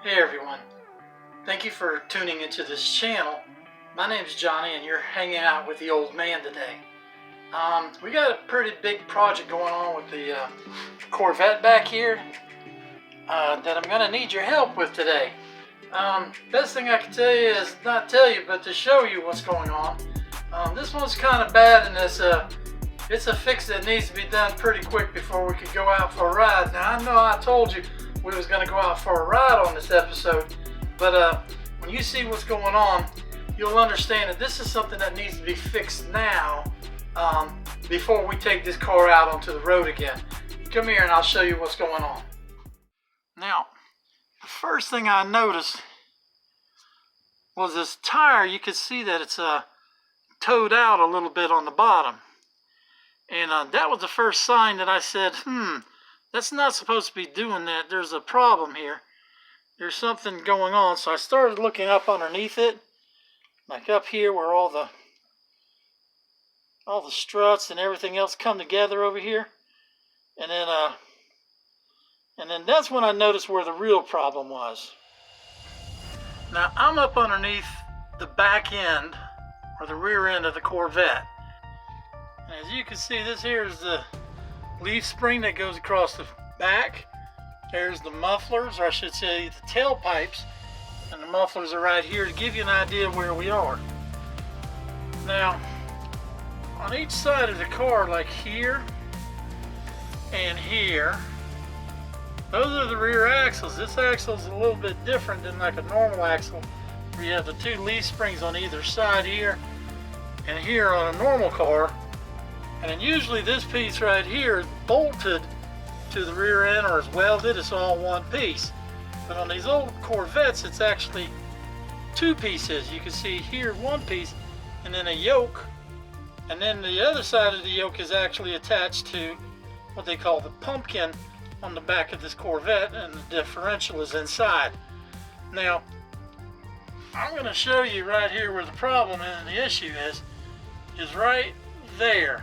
Hey everyone, thank you for tuning into this channel. My name's Johnny and you're hanging out with the old man today. We got a pretty big project going on with the Corvette back here that I'm going to need your help with today. Best thing I can tell you is not tell you, but to show you what's going on. This one's kind of bad and it's a fix that needs to be done pretty quick before we could go out for a ride. Now I know I told you we was going to go out for a ride on this episode, but when you see what's going on, you'll understand that this is something that needs to be fixed now before we take this car out onto the road again. Come here and I'll show you what's going on. Now, the first thing I noticed was this tire. You could see that it's towed out a little bit on the bottom. And that was the first sign that I said, that's not supposed to be doing that. There's a problem here. There's something going on. So I started looking up underneath it, like up here where all the struts and everything else come together over here. And then that's when I noticed where the real problem was. Now I'm up underneath the back end or the rear end of the Corvette. And as you can see, this here is the leaf spring that goes across the back. There's the mufflers, or I should say the tailpipes, and the mufflers are right here to give you an idea of where we are. Now, on each side of the car, like here and here, those are the rear axles. This axle is a little bit different than like a normal axle, where you have the two leaf springs on either side here and here on a normal car. And then usually this piece right here is bolted to the rear end or is welded. It's all one piece. But on these old Corvettes, it's actually two pieces. You can see here one piece and then a yoke. And then the other side of the yoke is actually attached to what they call the pumpkin on the back of this Corvette, and the differential is inside. Now, I'm going to show you right here where the problem and the issue is right there.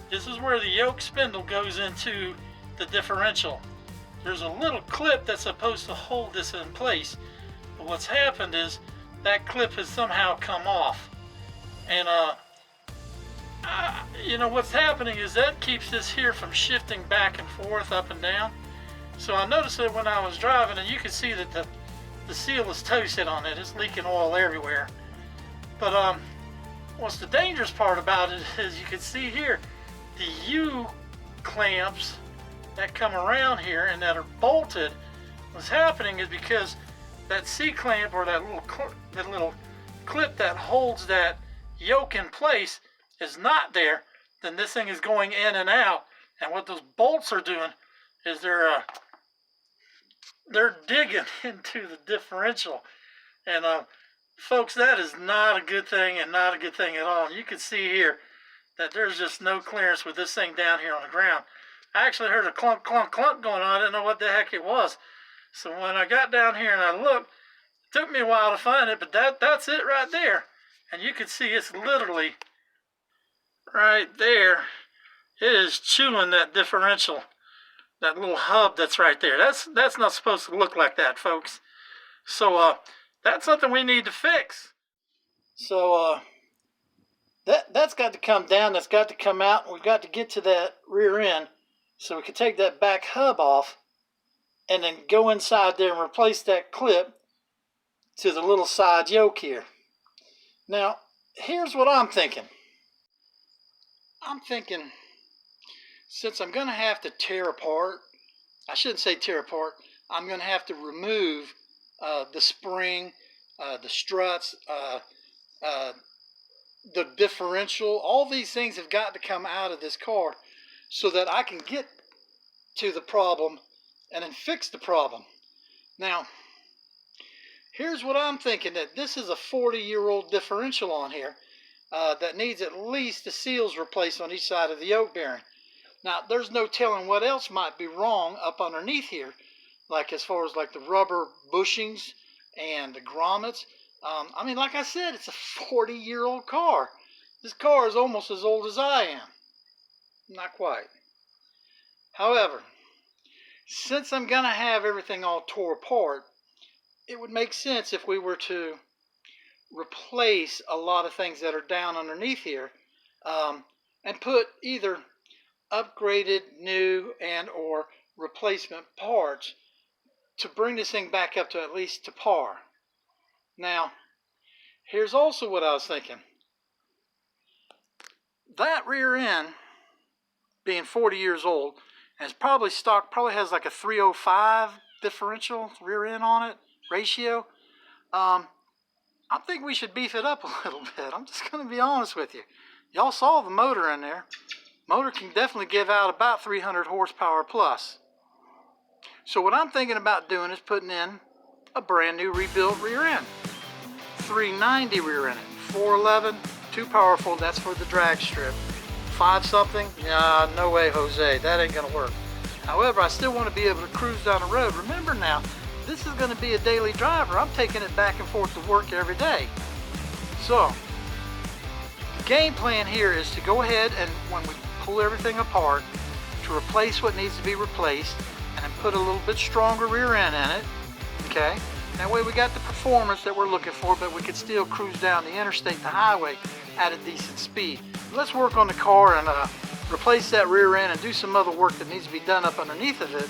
This is where the yoke spindle goes into the differential. There's a little clip that's supposed to hold this in place, but what's happened is that clip has somehow come off. And you know what's happening is that keeps this here from shifting back and forth, up and down. So I noticed that when I was driving, and you can see that the seal is toasted on it. It's leaking oil everywhere. But what's the dangerous part about it is you can see here the U clamps that come around here and that are bolted. What's happening is because that C clamp, or that little clip that holds that yoke in place, is not there, then this thing is going in and out. And what those bolts are doing is they're digging into the differential. And folks, that is not a good thing, and not a good thing at all. You can see here that there's just no clearance with this thing down here on the ground. I actually heard a clunk, clunk, clunk going on. I didn't know what the heck it was. So when I got down here and I looked, it took me a while to find it, but that's it right there. And you can see it's literally right there. It is chewing that differential, that little hub that's right there. That's not supposed to look like that, folks. So that's something we need to fix. So that's got to come down. That's got to come out. And we've got to get to that rear end so we can take that back hub off and then go inside there and replace that clip to the little side yoke here. Now, here's what I'm thinking. I'm thinking, since I'm going to have to tear apart, I shouldn't say tear apart, I'm going to have to remove the spring, the struts, the differential. All these things have got to come out of this car so that I can get to the problem and then fix the problem. Now, here's what I'm thinking, that this is a 40-year-old differential on here that needs at least the seals replaced on each side of the yoke bearing. Now, there's no telling what else might be wrong up underneath here, like as far as like the rubber bushings and the grommets. I mean, like I said, it's a 40-year-old car. This car is almost as old as I am. Not quite. However, since I'm going to have everything all tore apart, it would make sense if we were to replace a lot of things that are down underneath here, and put either upgraded, new, and or replacement parts to bring this thing back up to at least to par. Now, here's also what I was thinking. That rear end, being 40 years old, and it's probably stock, probably has like a 305 differential rear end on it, ratio. I think we should beef it up a little bit. I'm just going to be honest with you. Y'all saw the motor in there. Motor can definitely give out about 300 horsepower plus. So what I'm thinking about doing is putting in a brand new rebuilt rear end. 390 rear end, 411, too powerful, that's for the drag strip. 5 something, nah, no way Jose, that ain't gonna work. However, I still want to be able to cruise down the road. Remember now, this is going to be a daily driver. I'm taking it back and forth to work every day. So, the game plan here is to go ahead and when we pull everything apart, to replace what needs to be replaced and then put a little bit stronger rear end in it, okay? That way we got the performance that we're looking for, but we could still cruise down the interstate, the highway at a decent speed. Let's work on the car and replace that rear end and do some other work that needs to be done up underneath of it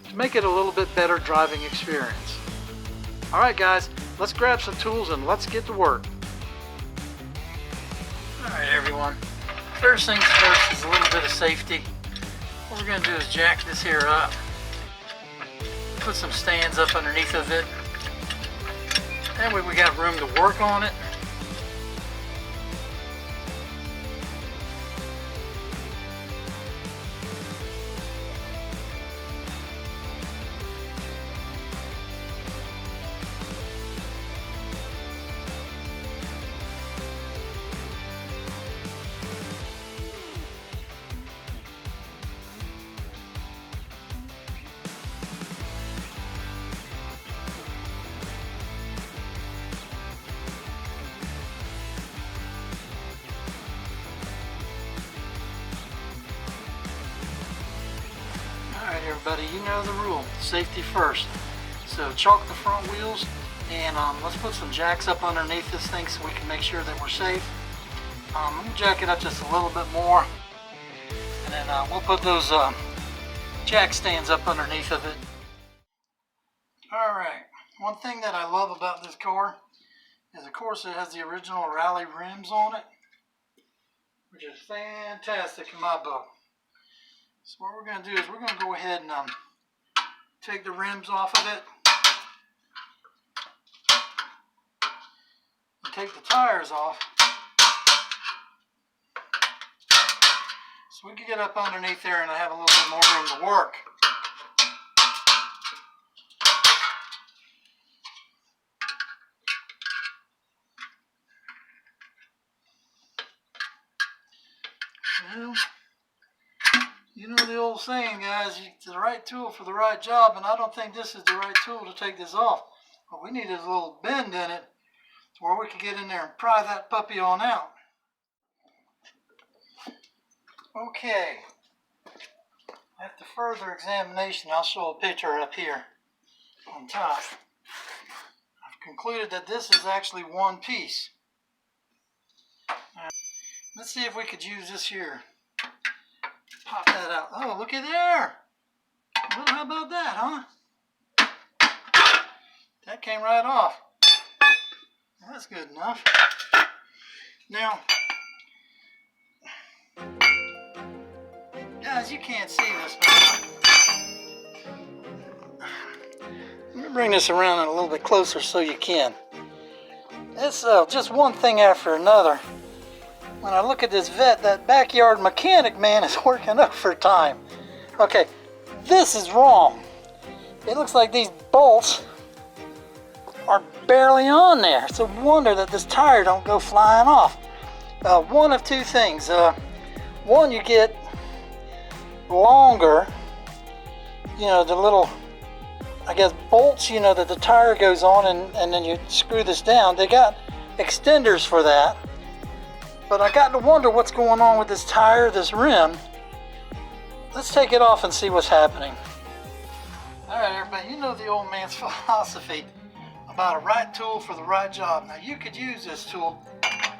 to make it a little bit better driving experience. All right, guys, let's grab some tools and let's get to work. All right, everyone. First things first is a little bit of safety. What we're going to do is jack this here up, put some stands up underneath of it. That way we got room to work on it. Everybody, you know the rule, safety first. So chalk the front wheels and let's put some jacks up underneath this thing so we can make sure that we're safe. I'm going to jack it up just a little bit more and then we'll put those jack stands up underneath of it. Alright, one thing that I love about this car is of course it has the original rally rims on it, which is fantastic in my book. So what we're going to do is we're going to go ahead and take the rims off of it and take the tires off so we can get up underneath there and have a little bit more room to work. Well, you know the old saying, guys, it's the right tool for the right job, and I don't think this is the right tool to take this off. What we need is a little bend in it to where we can get in there and pry that puppy on out. Okay. After further examination, I'll show a picture up here on top. I've concluded that this is actually one piece. Now, let's see if we could use this here. Pop that out. Oh, look at there. Well, how about that, huh? That came right off. That's good enough. Now, guys, you can't see this, but let me bring this around a little bit closer so you can. It's just one thing after another. When I look at this vet, that backyard mechanic man is working overtime. Okay, this is wrong. It looks like these bolts are barely on there. It's a wonder that this tire don't go flying off. One of two things. One, you get longer, you know, the little, I guess, bolts, you know, that the tire goes on and then you screw this down. They got extenders for that. But I got to wonder what's going on with this tire, this rim. Let's take it off and see what's happening. Alright everybody, you know the old man's philosophy. A about a right tool for the right job. Now you could use this tool,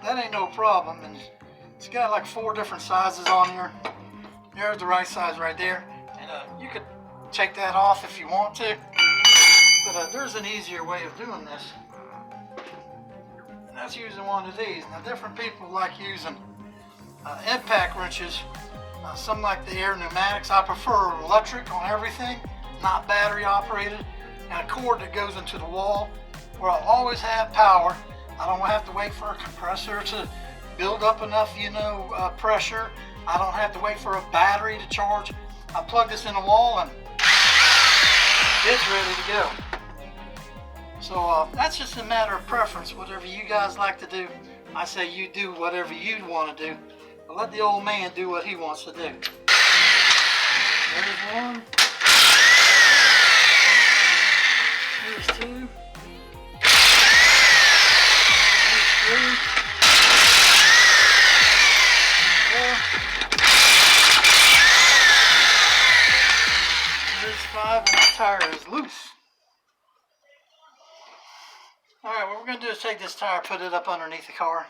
that ain't no problem, and it's got like 4 different sizes on here. There's the right size right there, and you could take that off if you want to, but there's an easier way of doing this, and that's using one of these. Now different people like using impact wrenches. Some like the air pneumatics. I prefer electric on everything, not battery operated, and a cord that goes into the wall where I'll always have power. I don't have to wait for a compressor to build up enough, pressure. I don't have to wait for a battery to charge. I plug this in the wall and it's ready to go. So that's just a matter of preference. Whatever you guys like to do, I say you do whatever you want to do. But let the old man do what he wants to do. There's one. Here's 2. Here's 3. 4. There's 5, and the tire is loose. Alright, what we're going to do is take this tire, put it up underneath the car.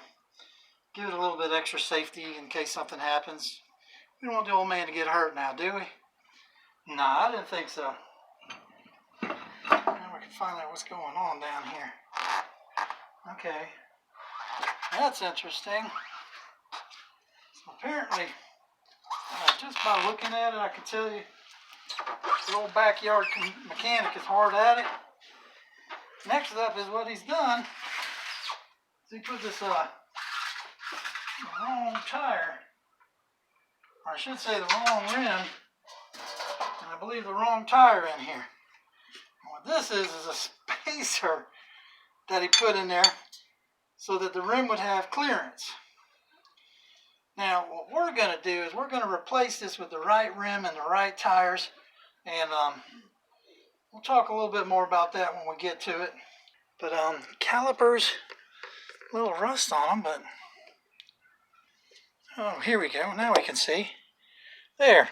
Give it a little bit extra safety in case something happens. We don't want the old man to get hurt now, do we? Nah, I didn't think so. Now we can find out what's going on down here. Okay. That's interesting. So apparently, just by looking at it, I can tell you the old backyard mechanic is hard at it. Next up is what he's done. Is he put this wrong tire, or I should say the wrong rim, and I believe the wrong tire in here. And what this is a spacer that he put in there so that the rim would have clearance. Now what we're going to do is we're going to replace this with the right rim and the right tires, and we'll talk a little bit more about that when we get to it. But calipers, a little rust on them, but oh, here we go. Now we can see. There.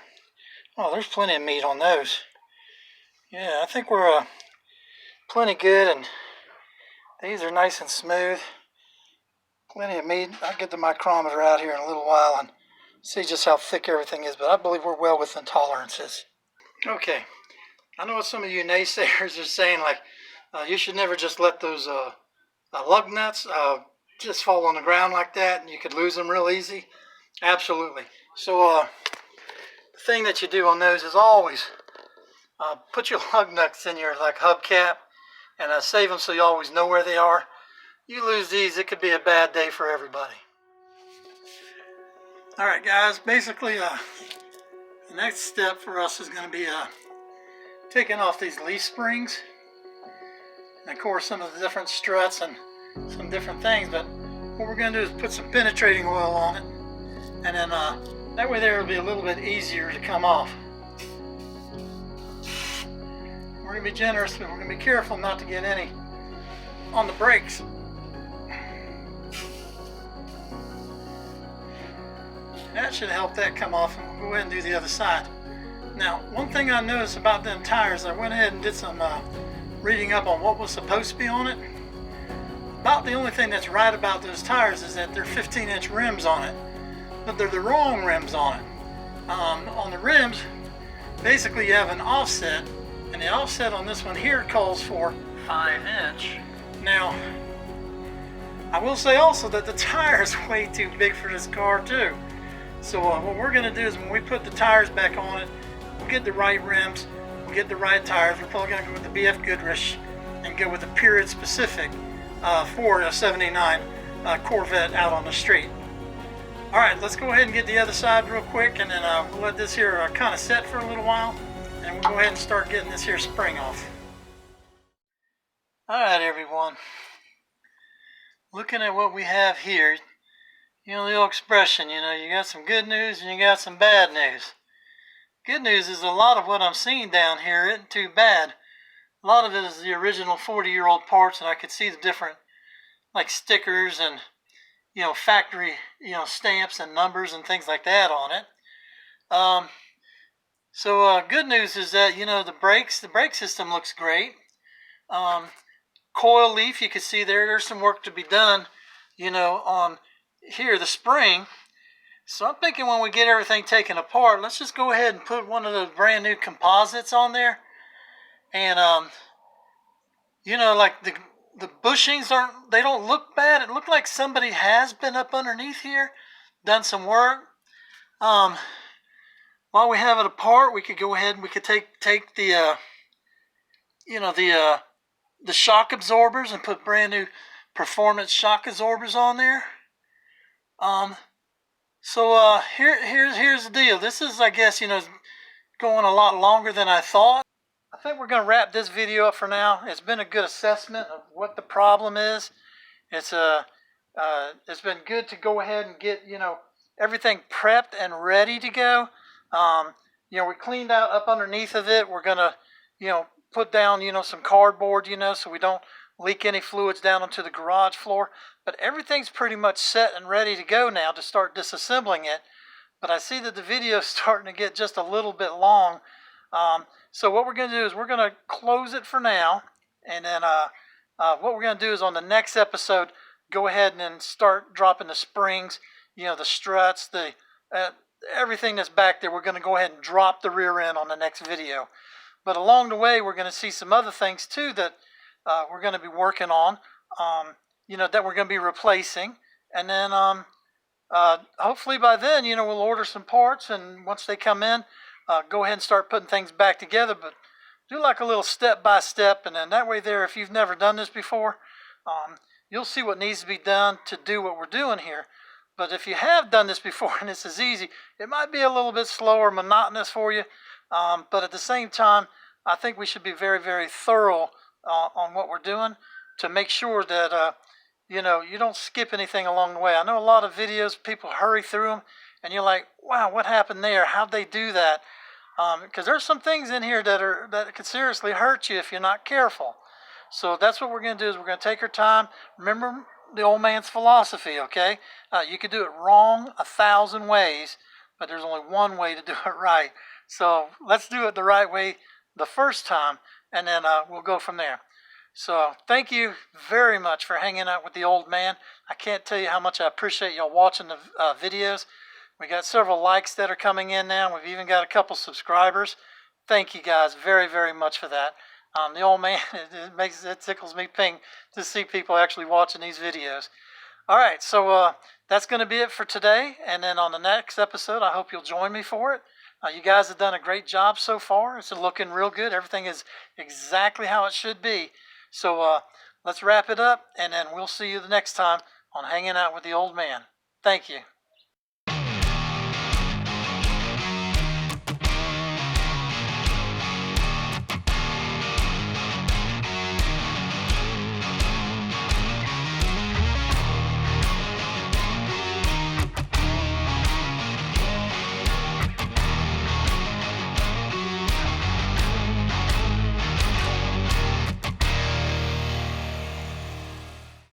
Oh, there's plenty of meat on those. Yeah, I think we're plenty good, and these are nice and smooth. Plenty of meat. I'll get the micrometer out here in a little while and see just how thick everything is, but I believe we're well within tolerances. Okay. I know what some of you naysayers are saying, like, you should never just let those lug nuts just fall on the ground like that, and you could lose them real easy. Absolutely. So the thing that you do on those is always put your lug nuts in your hubcap and save them so you always know where they are. You lose these, it could be a bad day for everybody. Alright guys, basically the next step for us is going to be taking off these leaf springs, and of course some of the different struts and some different things, but what we're going to do is put some penetrating oil on it, and then that way there will be a little bit easier to come off. We're going to be generous, but we're going to be careful not to get any on the brakes. That should help that come off, and we'll go ahead and do the other side. Now, one thing I noticed about them tires, I went ahead and did some reading up on what was supposed to be on it. About the only thing that's right about those tires is that they're 15-inch rims on it, but they're the wrong rims on it. On the rims, basically you have an offset, and the offset on this one here calls for 5-inch. Now, I will say also that the tire is way too big for this car too. So what we're going to do is when we put the tires back on it, we'll get the right rims, we'll get the right tires. We're probably going to go with the BF Goodrich and go with the period specific for a 79 Corvette out on the street. Alright, let's go ahead and get the other side real quick, and then we'll let this here kind of set for a little while, and we'll go ahead and start getting this here spring off. Alright everyone, looking at what we have here, you know the old expression, you got some good news and you got some bad news. Good news is a lot of what I'm seeing down here isn't too bad. A lot of it is the original 40-year-old parts, and I could see the different like stickers and factory stamps and numbers and things like that on it. So good news is that the brake system looks great. coil leaf. You can see there's some work to be done, you know, on here, the spring. So I'm thinking when we get everything taken apart, let's just go ahead and put one of those brand new composites on there. And, you know, like the bushings they don't look bad. It looked like somebody has been up underneath here, done some work. While we have it apart, we could go ahead and we could take the, you know, the shock absorbers and put brand new performance shock absorbers on there. So here's the deal. This is, I guess, you know, going a lot longer than I thought. I think we're going to wrap this video up for now. It's been a good assessment of what the problem is. It's been good to go ahead and get, you know, everything prepped and ready to go. You know, we cleaned out up underneath of it. We're going to, you know, put down, you know, some cardboard, you know, so we don't leak any fluids down onto the garage floor. But everything's pretty much set and ready to go now to start disassembling it. But I see that the video is starting to get just a little bit long. So what we're going to do is we're going to close it for now. And then what we're going to do is on the next episode, go ahead and then start dropping the springs, you know, the struts, the everything that's back there. We're going to go ahead and drop the rear end on the next video. But along the way, we're going to see some other things too that we're going to be working on, you know, that we're going to be replacing. And then hopefully by then, you know, we'll order some parts. And once they come in, go ahead and start putting things back together. But do like a little step-by-step. And then that way there, if you've never done this before, you'll see what needs to be done to do what we're doing here. But if you have done this before and this is easy, it might be a little bit slower, monotonous for you. But at the same time, I think we should be very, very thorough on what we're doing to make sure that, you know, you don't skip anything along the way. I know a lot of videos, people hurry through them, and you're like, wow, what happened there? How'd they do that? Because there's some things in here that could seriously hurt you if you're not careful. So that's what we're going to do is we're going to take our time. Remember the old man's philosophy, okay? You could do it wrong 1,000 ways, but there's only one way to do it right. So let's do it the right way the first time, and then we'll go from there. So thank you very much for hanging out with the old man. I can't tell you how much I appreciate y'all watching the videos. We got several likes that are coming in now. We've even got a couple subscribers. Thank you guys very, very much for that. The old man, it tickles me pink to see people actually watching these videos. All right, so that's going to be it for today. And then on the next episode, I hope you'll join me for it. You guys have done a great job so far. It's looking real good. Everything is exactly how it should be. So let's wrap it up, and then we'll see you the next time on Hanging Out with the Old Man. Thank you.